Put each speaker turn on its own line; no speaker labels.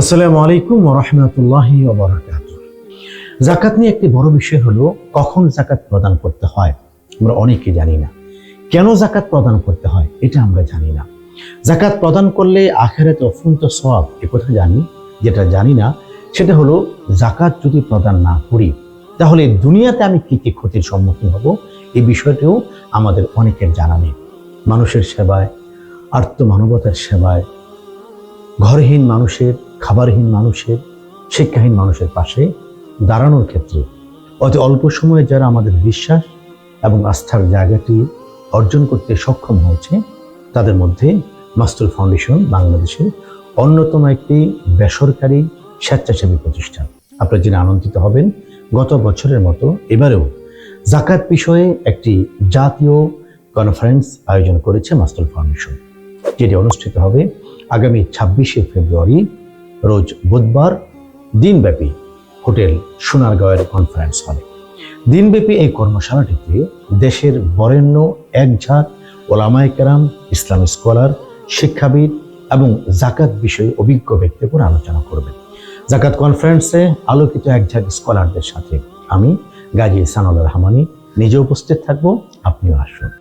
আসসালামু আলাইকুম ওয়া রাহমাতুল্লাহি ওয়া বারাকাতুহু। যাকাত নিয়ে একটি বড় বিষয় হলো কখন যাকাত প্রদান করতে হয়। আমরা অনেকে জানি না। কেন যাকাত প্রদান করতে হয় এটা আমরা জানি না। যাকাত প্রদান করলে আখিরাতে অফুরন্ত সওয়াব একথা জানি, যেটা জানি না সেটা হলো যাকাত যদি প্রদান না করি তাহলে দুনিয়াতে আমি কি কি ক্ষতির সম্মুখীন হব এই বিষয়টিও আমাদের অনেকের জানা নেই। মানুষের সেবায়, আর্ত মানবতার সেবায়, ঘরহীন মানুষের, খাবারহীন মানুষের, শিক্ষাহীন মানুষের পাশে দাঁড়ানোর ক্ষেত্রে অতি অল্প সময়ে যারা আমাদের বিশ্বাস এবং আস্থার জায়গাটি অর্জন করতে সক্ষম হয়েছে তাদের মধ্যে মাস্তুল ফাউন্ডেশন বাংলাদেশের অন্যতম একটি বেসরকারি স্বেচ্ছাসেবী প্রতিষ্ঠান। আপনারা জেনে আনন্দিত হবেন, গত বছরের মতো এবারেও যাকাত বিষয়ে একটি জাতীয় কনফারেন্স আয়োজন করেছে মাস্তুল ফাউন্ডেশন, যেটি অনুষ্ঠিত হবে আগামী 26শে ফেব্রুয়ারি রোজ বুধবার দিনব্যাপী হোটেল সোনারগাঁওয়ের কনফারেন্স হলে। দিনব্যাপী এই কর্মশালাটিতে দেশের বরেণ্য একঝাঁক ওলামায়ে কেরাম, ইসলামী স্কলার, শিক্ষাবিদ এবং যাকাত বিষয়ে অভিজ্ঞ ব্যক্তিরা আলোচনা করবেন। যাকাত কনফারেন্সে আলোকিত একঝাঁক স্কলারদের সাথে আমি গাজী সানাউল্লাহ রহমানী নিজে উপস্থিত থাকবো। আপনিও আসুন।